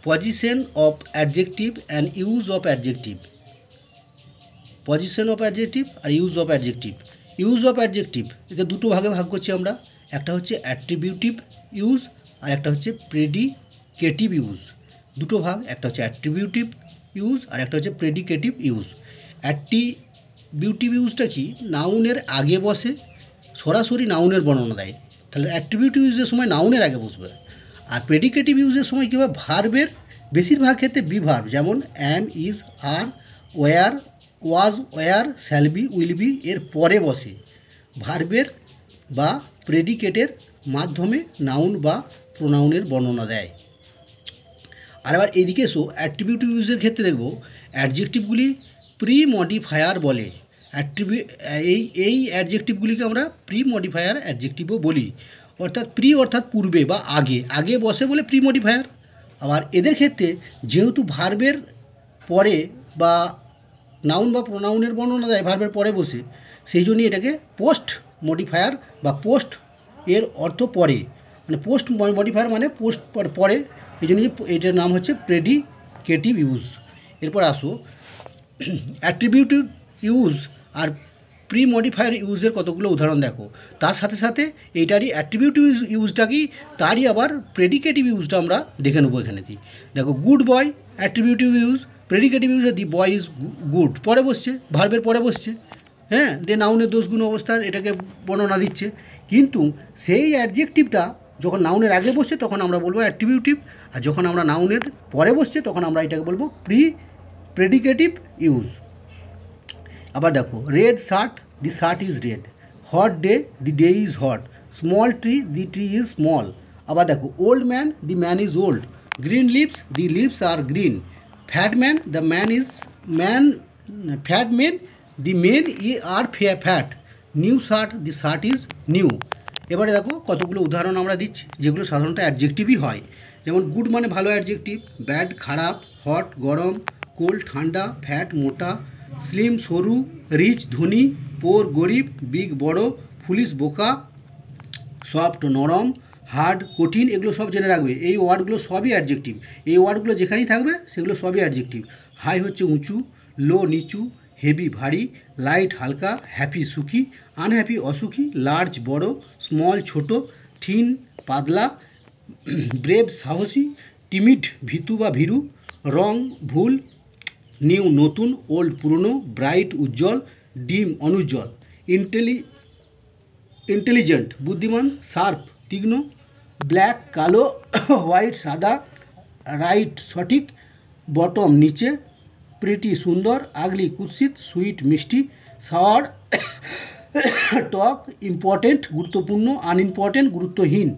Position of adjective and use of adjective. Position of adjective আর use of adjective. Use of adjective একে দুটো ভাগে ভাগ করছি আমরা, একটা হচ্ছে অ্যাট্রিবিউটিভ ইউজ আর একটা হচ্ছে প্রেডিকেটিভ ইউজ। দুটো ভাগ, একটা হচ্ছে অ্যাট্রিবিউটিভ ইউজ আর একটা হচ্ছে প্রেডিকেটিভ ইউজ। অ্যাট্রিবিউটিভ ইউজটা কি? নাউনের আগে বসে, সরাসরি নাউনের বর্ণনা দেয়, তাহলে অ্যাট্রিবিউটিভ ইউজের সময় নাউনের আগে বসবে। আর প্রেডিকেটিভ ইউজের সময় কী হয়, ভার্বের বেশিরভাগ ক্ষেত্রে বি ভার্ব, যেমন am, is, are, were, was, were, shall be, will be এর পরে বসে ভার্বের বা প্রেডিকেটের মাধ্যমে নাউন বা প্রোনাউনের বর্ণনা দেয়। আর আবার এদিকে এসো অ্যাট্রিবিউটিভ ইউজের ক্ষেত্রে দেখব অ্যাডজেক্টিভগুলি প্রি মডিফায়ার বলে। এই অ্যাডজেক্টিভগুলিকে আমরা প্রি মডিফায়ার অ্যাডজেক্টিভও বলি, অর্থাৎ প্রি অর্থাৎ পূর্বে বা আগে, আগে বসে বলে প্রি মডিফায়ার। আবার এদের ক্ষেত্রে যেহেতু ভার্বের পরে বা নাউন বা প্রোনাউনের বর্ণনা দেয় ভার্বের পরে বসে, সেই জন্যই এটাকে পোস্ট মডিফায়ার বা পোস্ট এর অর্থ পরে, মানে পোস্ট মডিফায়ার মানে পোস্ট পরে, এই জন্য এটার নাম হচ্ছে প্রেডিকেটিভ ইউজ। এরপর আসো অ্যাট্রিবিউটিভ ইউজ আর প্রি মডিফায়ার ইউজের কতগুলো উদাহরণ দেখো। তার সাথে সাথে এইটারই অ্যাট্রিবিউটিভ ইউজটা কি, তারই আবার প্রেডিকেটিভ ইউজটা আমরা দেখে নেবো এখানে। দেখো good boy attributive use, predicative use the boy is good, পরে বসছে, ভার্বের পরে বসছে, হ্যাঁ, দিয়ে নাউনের দোষগুণ অবস্থার এটাকে বর্ণনা দিচ্ছে। কিন্তু সেই অ্যাডজেক্টিভটা যখন নাউনের আগে বসছে তখন আমরা বলবো অ্যাট্রিবিউটিভ, আর যখন আমরা নাউনের পরে বসছে তখন আমরা এটাকে বলবো প্রেডিকেটিভ ইউজ। আবার দেখো red shirt, the shirt is red, hot day, the day is hot, small tree, the tree is small. আবার দেখো old man, the man is old, green leaves, the leaves are green, fat man, the man is man, fat men, the men are fat, new shirt, the shirt is new. এবারে দেখো কতগুলো উদাহরণ আমরা দিচ্ছি যেগুলো সাধারণত অ্যাডজেক্টিভই হয়। যেমন গুড মানে ভালো অ্যাডজেক্টিভ, ব্যাড খারাপ, হট গরম, কোল্ড ঠান্ডা, ফ্যাট মোটা, স্লিম সরু, রিচ ধনী, পোর গরিব, বিগ বড়, ফুলিশ বোকা, সফট নরম, হার্ড কঠিন, এগুলো সব জেনে রাখবে। এই ওয়ার্ডগুলো সবই অ্যাডজেক্টিভ, এই ওয়ার্ডগুলো যেখানেই থাকবে সেগুলো সবই অ্যাডজেক্টিভ। হাই হচ্ছে উঁচু, লো নিচু, হেভি ভারী, লাইট হালকা, হ্যাপি সুখী, আনহ্যাপি অসুখী, লার্জ বড়, স্মল ছোট, থিন পাতলা, ব্রেভ সাহসী, টিমিড ভীতু বা ভীরু, রং ভুল, নিউ নতুন, ওল্ড পুরনো, ব্রাইট উজ্জ্বল, ডিম অনুজ্জ্বল, ইন্টেলিজেন্ট বুদ্ধিমান, শার্প তীক্ষ্ণ, ব্ল্যাক কালো, হোয়াইট সাদা, রাইট সঠিক, বটম নিচে, প্রিটি সুন্দর, আগলি কুৎসিত, সুইট মিষ্টি, সাওয়ার টক, ইম্পর্টেন্ট গুরুত্বপূর্ণ, আনইম্পর্টেন্ট গুরুত্বহীন,